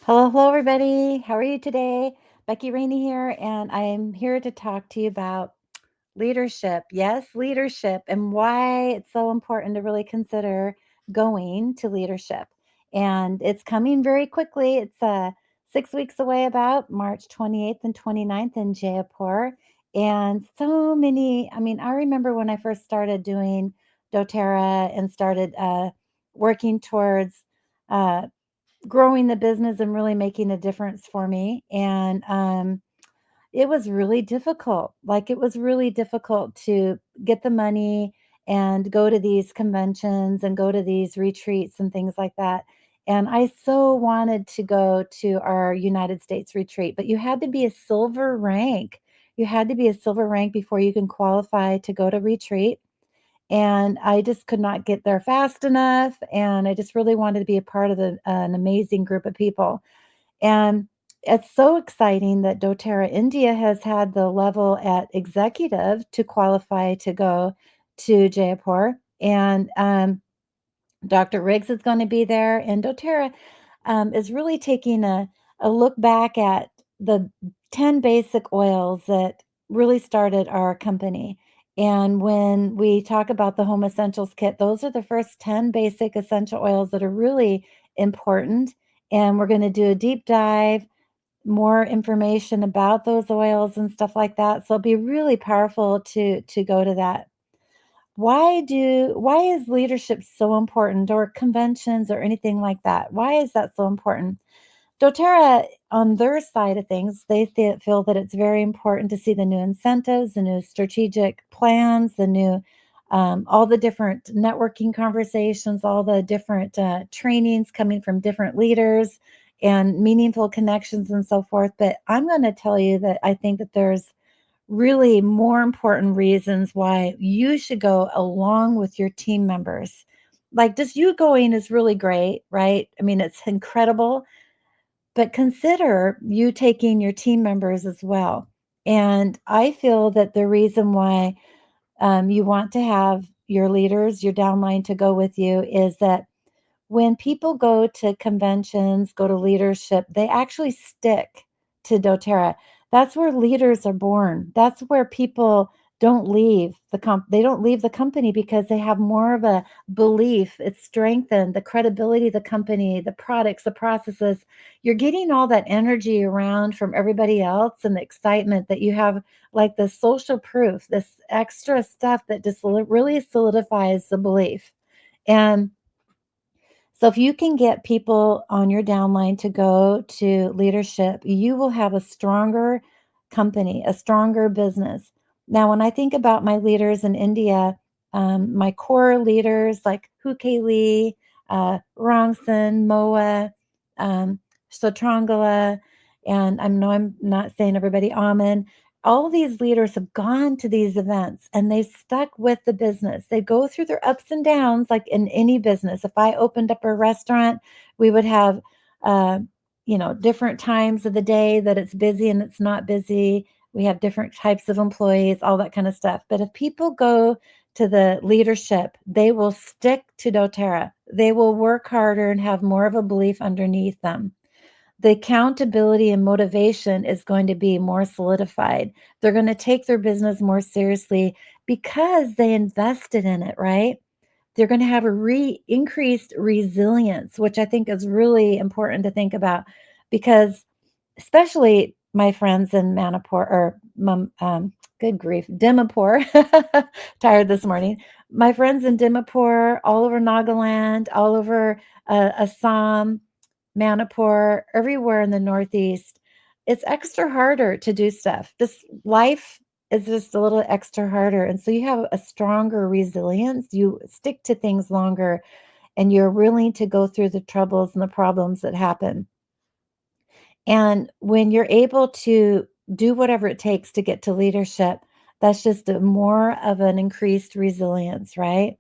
Hello, hello, everybody. How are you today? BeckyRaney here, and I'm here to talk to you about leadership. Yes, leadership, and why it's so important to really consider going to leadership. And it's coming very quickly. It's 6 weeks away, about March 28th and 29th in Jaipur. And so many, I remember when I first started doing doTERRA and started working towards. Uh, Growing the business and really making a difference for me. And it was really difficult. Like, it was really difficult to get the money and go to these conventions and go to these retreats and things like that. And I so wanted to go to our United States retreat, but you had to be a silver rank. You had to be a silver rank before you can qualify to go to retreat. And I just could not get there fast enough, and I just really wanted to be a part of an amazing group of people. And it's so exciting that doTERRA India has had the level at executive to qualify to go to Jaipur, and Dr. Riggs is going to be there, and doTERRA is really taking a look back at the 10 basic oils that really started our company. And when we talk about the Home Essentials Kit, those are the first 10 basic essential oils that are really important. And we're going to do a deep dive, more information about those oils and stuff like that. So it'll be really powerful to go to that. Why is leadership so important, or conventions or anything like that? Why is that so important? doTERRA, on their side of things, they feel that it's very important to see the new incentives, the new strategic plans, the new all the different networking conversations, all the different trainings coming from different leaders and meaningful connections and so forth. But I'm going to tell you that I think that there's really more important reasons why you should go along with your team members. Like, just you going is really great, right? I mean, it's incredible, but consider you taking your team members as well. And I feel that the reason why you want to have your leaders, your downline to go with you is that when people go to conventions, go to leadership, they actually stick to doTERRA. That's where leaders are born. That's where people don't leave they don't leave the company because they have more of a belief. It's strengthened the credibility of the company, the products, the processes. You're getting all that energy around from everybody else and the excitement that you have, like the social proof, this extra stuff that just really solidifies the belief. And so if you can get people on your downline to go to leadership, you will have a stronger company, a stronger business. Now, when I think about my leaders in India, my core leaders like Huke Lee, Rongson, Moa, Sotrangala, and I know I'm not saying everybody, Amen. All these leaders have gone to these events and they've stuck with the business. They go through their ups and downs, like in any business. If I opened up a restaurant, we would have, uh, different times of the day that it's busy and it's not busy. We have different types of employees, all that kind of stuff. But if people go to the leadership, they will stick to doTERRA. They will work harder and have more of a belief underneath them. The accountability and motivation is going to be more solidified. They're going to take their business more seriously because they invested in it, right? They're going to have a increased resilience, which I think is really important to think about, because especially my friends in Manipur, or good grief, Dimapur, tired this morning. My friends in Dimapur, all over Nagaland, all over Assam, Manipur, everywhere in the Northeast, it's extra harder to do stuff. This life is just a little extra harder. And so you have a stronger resilience. You stick to things longer and you're willing to go through the troubles and the problems that happen. And when you're able to do whatever it takes to get to leadership, that's just a more of an increased resilience, right?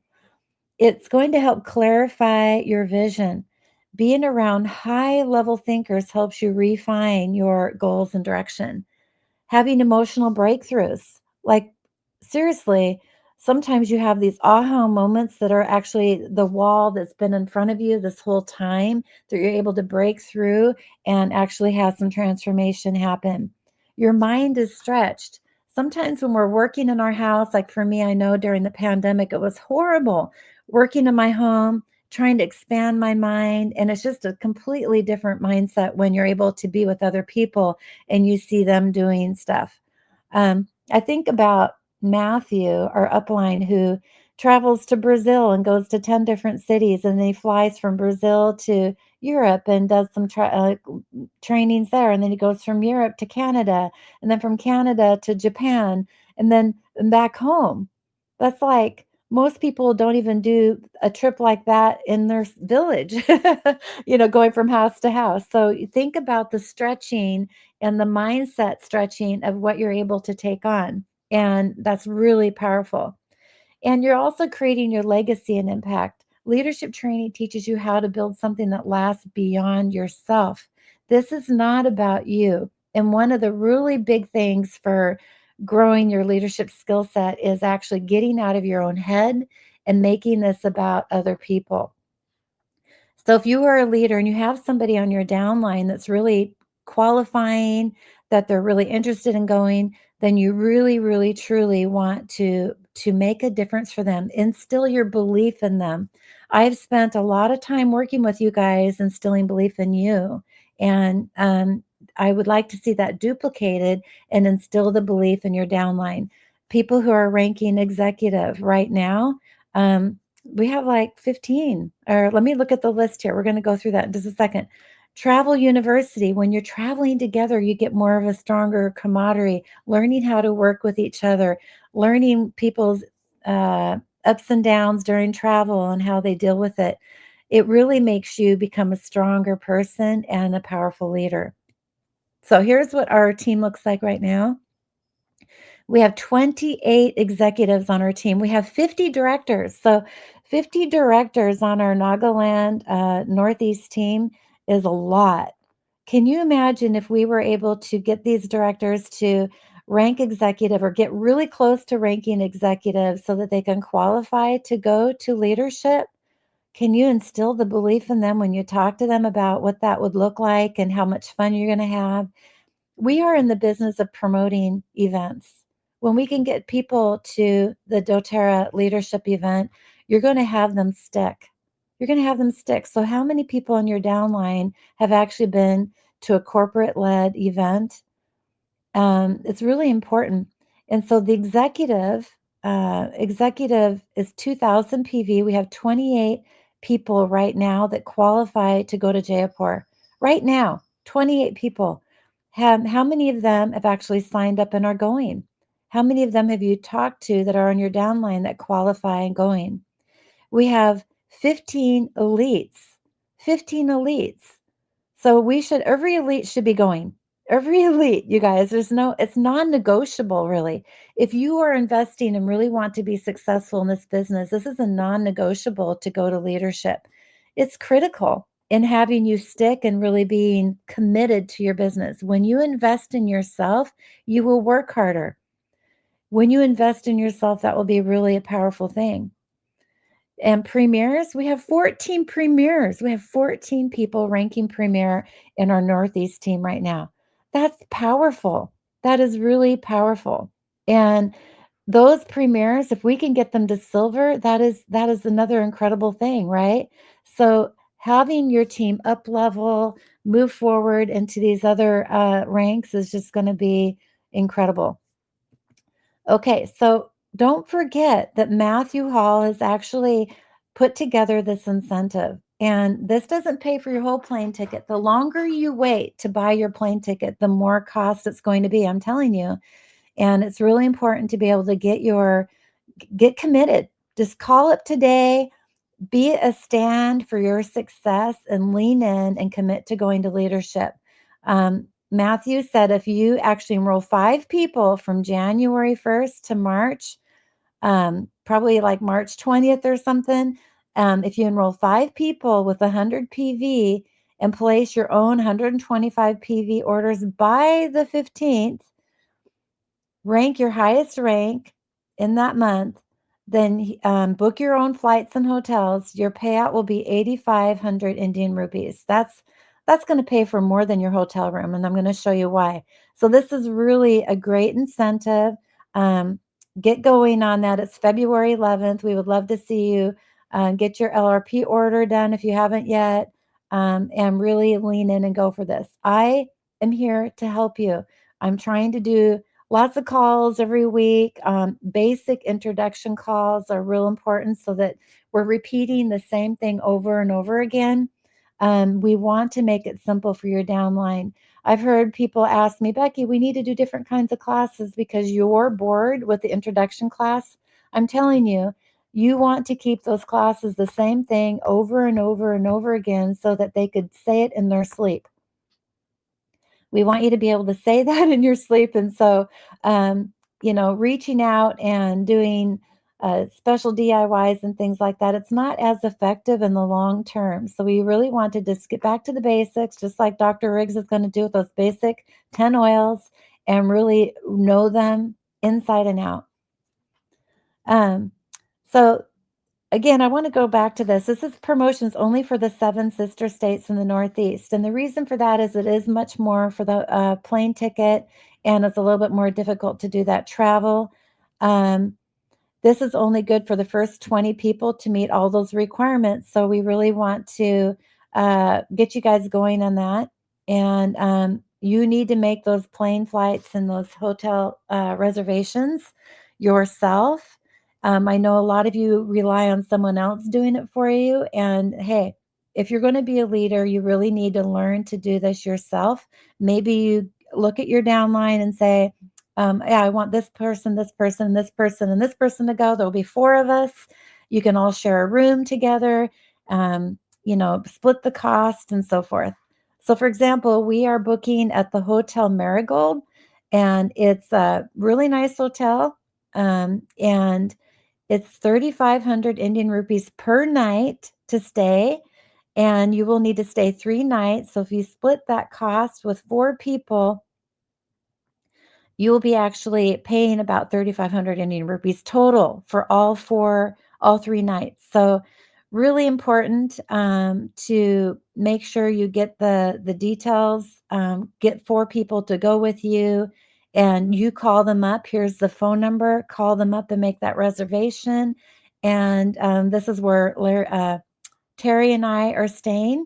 It's going to help clarify your vision. Being around high level thinkers helps you refine your goals and direction. Having emotional breakthroughs, like, seriously, Sometimes you have these aha moments that are actually the wall that's been in front of you this whole time that you're able to break through and actually have some transformation happen. Your mind is stretched. Sometimes when we're working in our house, like for me, I know during the pandemic, it was horrible working in my home, trying to expand my mind. And it's just a completely different mindset when you're able to be with other people and you see them doing stuff. I think about Matthew, our upline, who travels to Brazil and goes to 10 different cities, and then he flies from Brazil to Europe and does some trainings there. And then he goes from Europe to Canada, and then from Canada to Japan, and then back home. That's like most people don't even do a trip like that in their village, going from house to house. So you think about the stretching and the mindset stretching of what you're able to take on. And that's really powerful. And you're also creating your legacy and impact. Leadership training teaches you how to build something that lasts beyond yourself. This is not about you. And one of the really big things for growing your leadership skill set is actually getting out of your own head and making this about other people. So if you are a leader and you have somebody on your downline that's really qualifying, that they're really interested in going, then you really, really, truly want to make a difference for them. Instill your belief in them. I've spent a lot of time working with you guys, instilling belief in you, and I would like to see that duplicated and instill the belief in your downline. People who are ranking executive right now. We have like 15, or let me look at the list here. We're going to go through that in just a second. Travel university. When you're traveling together, you get more of a stronger camaraderie, learning how to work with each other, learning people's uh, ups and downs during travel and how they deal with it. It really makes you become a stronger person and a powerful leader. So here's what our team looks like right now. We have 28 executives on our team. We have 50 directors. So 50 directors on our Nagaland Northeast team is a lot. Can you imagine if we were able to get these directors to rank executive or get really close to ranking executive so that they can qualify to go to leadership? Can you instill the belief in them when you talk to them about what that would look like and how much fun you're going to have? We are in the business of promoting events. When we can get people to the doTERRA leadership event, you're going to have them stick. You're going to have them stick. So, how many people on your downline have actually been to a corporate led event? It's really important. And so the executive is 2000 PV. We have 28 people right now that qualify to go to Jaipur. Right now, 28 people. How many of them have actually signed up and are going? How many of them have you talked to that are on your downline that qualify and going? We have 15 elites. 15 elites. So every elite should be going. Every elite, you guys, it's non-negotiable really. If you are investing and really want to be successful in this business, this is a non-negotiable to go to leadership. It's critical in having you stick and really being committed to your business. When you invest in yourself, you will work harder. When you invest in yourself, that will be really a powerful thing. And premieres, we have 14 premieres. We have 14 people ranking premier in our Northeast team right now. That's powerful. That is really powerful. And those premieres, if we can get them to silver, that is another incredible thing, right? So having your team up level, move forward into these other ranks is just going to be incredible. Okay, so don't forget that Matthew Hall has actually put together this incentive. And this doesn't pay for your whole plane ticket. The longer you wait to buy your plane ticket, the more cost it's going to be. I'm telling you. And it's really important to be able to get committed. Just call up today, be a stand for your success and lean in and commit to going to leadership. Matthew said if you actually enroll 5 people from January 1st to March, probably like March 20th or something, if you enroll 5 people with 100 PV and place your own 125 PV orders by the 15th, rank your highest rank in that month, then book your own flights and hotels. Your payout will be 8,500 Indian rupees. That's going to pay for more than your hotel room, and I'm going to show you why. So this is really a great incentive. Um, get going on that. It's February 11th. We would love to see you. Get your LRP order done if you haven't yet, and really lean in and go for this. I am here to help you. I'm trying to do lots of calls every week. Basic introduction calls are real important so that we're repeating the same thing over and over again. We want to make it simple for your downline. I've heard people ask me, Becky, we need to do different kinds of classes because you're bored with the introduction class. I'm telling you, you want to keep those classes the same thing over and over and over again so that they could say it in their sleep. We want you to be able to say that in your sleep. And so, reaching out and doing special DIYs and things like that, it's not as effective in the long term. So we really want to just get back to the basics, just like Dr. Riggs is going to do with those basic 10 oils and really know them inside and out. Um, so Again, I want to go back to this. This is promotions only for the seven sister states in the Northeast. And the reason for that is it is much more for the plane ticket, and it's a little bit more difficult to do that travel. Um, this is only good for the first 20 people to meet all those requirements. So we really want to get you guys going on that. And you need to make those plane flights and those hotel reservations yourself. I know a lot of you rely on someone else doing it for you. And hey, if you're going to be a leader, you really need to learn to do this yourself. Maybe you look at your downline and say, yeah, I want this person, this person, this person, and this person to go. There'll be four of us. You can all share a room together, split the cost and so forth. So, for example, we are booking at the Hotel Marigold, and it's a really nice hotel. And it's 3,500 Indian rupees per night to stay. And you will need to stay 3 nights. So, if you split that cost with four people, you will be actually paying about 3,500 Indian rupees total for all 3 nights. So really important to make sure you get the details, get four people to go with you, and you call them up. Here's the phone number. Call them up and make that reservation. And this is where Terry and I are staying,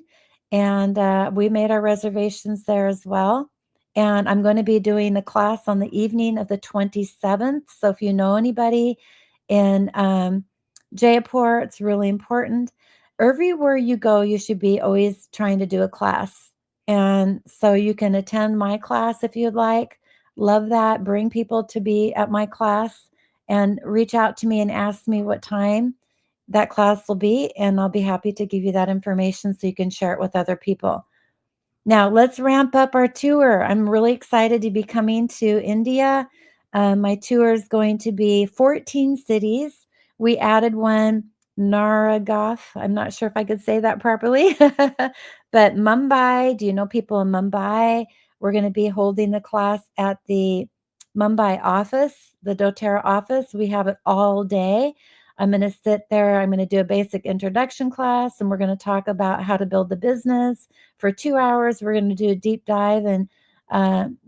and we made our reservations there as well. And I'm going to be doing the class on the evening of the 27th. So if you know anybody in Jaipur, it's really important. Everywhere you go, you should be always trying to do a class. And so you can attend my class if you'd like. Love that. Bring people to be at my class and reach out to me and ask me what time that class will be, and I'll be happy to give you that information so you can share it with other people. Now, let's ramp up our tour. I'm really excited to be coming to India. My tour is going to be 14 cities. We added one, Naragath. I'm not sure if I could say that properly, but Mumbai. Do you know people in Mumbai? We're going to be holding the class at the Mumbai office, the doTERRA office. We have it all day. I'm going to sit there. I'm going to do a basic introduction class, and we're going to talk about how to build the business. For 2 hours, we're going to do a deep dive and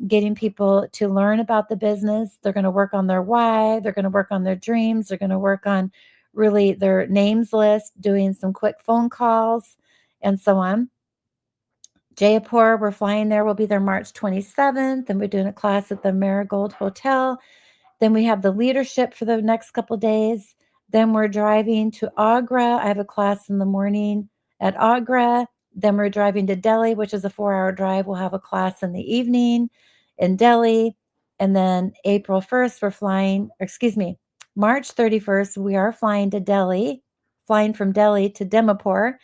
getting people to learn about the business. They're going to work on their why. They're going to work on their dreams. They're going to work on really their names list, doing some quick phone calls, and so on. Jaipur, we're flying there. We'll be there March 27th, and we're doing a class at the Marigold Hotel. Then we have the leadership for the next couple days. Then we're driving to Agra. I have a class in the morning at Agra. Then we're driving to Delhi, which is a 4-hour drive. We'll have a class in the evening in Delhi. And then April 1st, we're flying, excuse me, March 31st, we are flying to Delhi, flying from Delhi to Dimapur.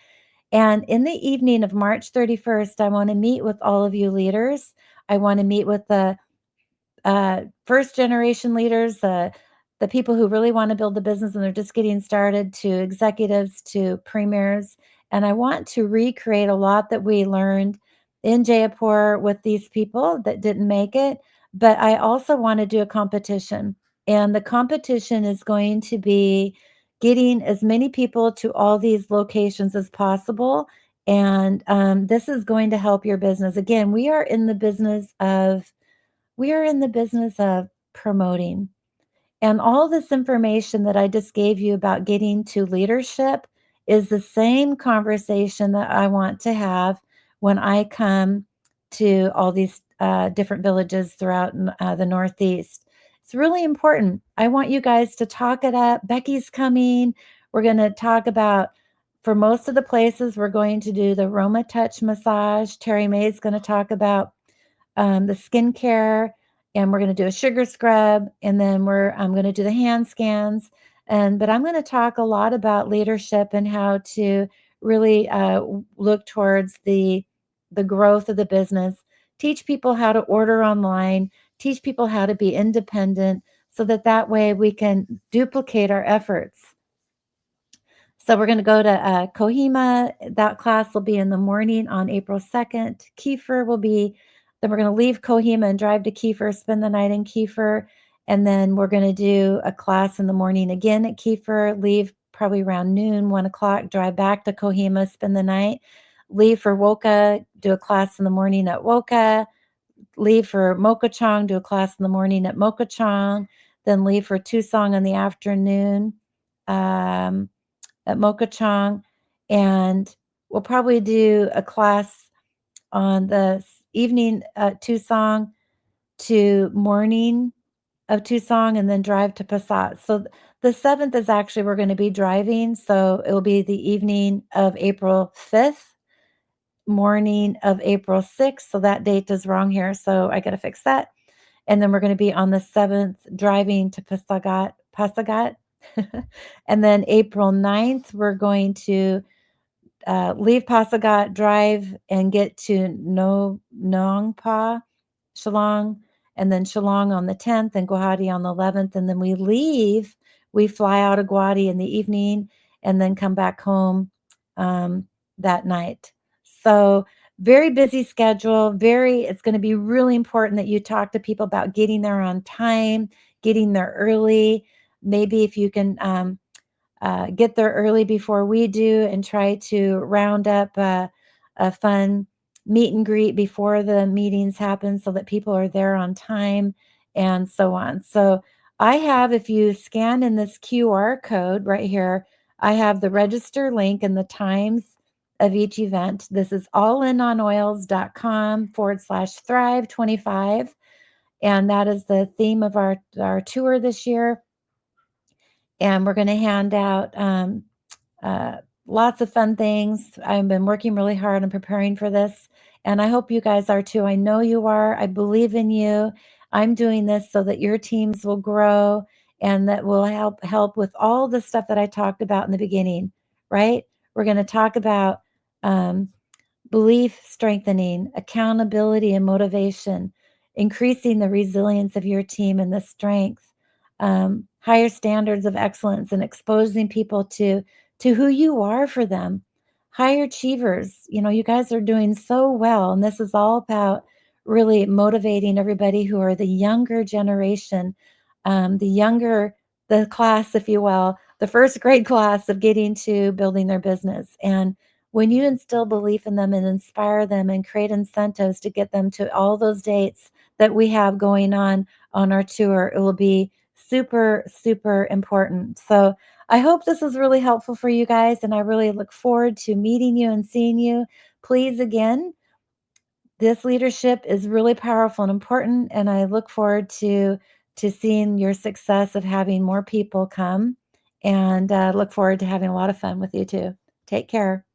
And in the evening of March 31st, I want to meet with all of you leaders. I want to meet with the first generation leaders, the people who really want to build the business and they're just getting started, to executives, to premiers. And I want to recreate a lot that we learned in Jaipur with these people that didn't make it. But I also want to do a competition. And the competition is going to be getting as many people to all these locations as possible. And this is going to help your business. Again, we are in the business of promoting. And all this information that I just gave you about getting to leadership is the same conversation that I want to have when I come to all these different villages throughout the Northeast. It's really important. I want you guys to talk it up. Becky's coming. We're going to talk about, for most of the places, we're going to do the Aromatouch massage. Terry May is going to talk about the skincare, and we're going to do a sugar scrub, and then I'm going to do the hand scans. But I'm going to talk a lot about leadership and how to really look towards the growth of the business, teach people how to order online, teach people how to be independent, so that way we can duplicate our efforts. So we're going to go to Kohima. That class will be in the morning on April 2nd. Kiefer will be, then we're going to leave Kohima and drive to Kiefer, spend the night in Kiefer. And then we're going to do a class in the morning again at Kiefer, leave probably around noon, 1 o'clock, drive back to Kohima, spend the night, leave for Woka, do a class in the morning at Woka, leave for Mokachong, do a class in the morning at Mokachong, then leave for Tucson in the afternoon. At Mokachong, and we'll probably do a class on the evening at Tucson to morning of Tucson, and then drive to Passat. So the 7th is actually, we're going to be driving, so it'll be the evening of April 5th, morning of April 6th. So that date is wrong here, so I got to fix that. And then we're going to be on the 7th driving to Pasagat. And then April 9th, we're going to leave Pasagat, drive and get to Nongpa, Shillong, and then Shillong on the 10th and Guwahati on the 11th. And then we fly out of Guwahati in the evening and then come back home that night. So very busy schedule. It's going to be really important that you talk to people about getting there on time, getting there early. Maybe if you can get there early before we do, and try to round up a fun meet and greet before the meetings happen so that people are there on time, and so on. So if you scan in this QR code right here, I have the register link and the times of each event. This is allinonoils.com/thrive25. And that is the theme of our tour this year. And we're going to hand out uh, lots of fun things. I've been working really hard on preparing for this, and I hope you guys are too. I know you are. I believe in you. I'm doing this so that your teams will grow, and that will help with all the stuff that I talked about in the beginning, right? We're going to talk about um, belief strengthening, accountability and motivation, increasing the resilience of your team and the strength, higher standards of excellence, and exposing people to who you are for them. Higher achievers, you guys are doing so well, and this is all about really motivating everybody who are the younger generation, the class, if you will, the first grade class of getting to building their business. And when you instill belief in them and inspire them and create incentives to get them to all those dates that we have going on our tour, it will be super, super important. So I hope this is really helpful for you guys, and I really look forward to meeting you and seeing you. Please, again, this leadership is really powerful and important, and I look forward to seeing your success of having more people come, and look forward to having a lot of fun with you too. Take care.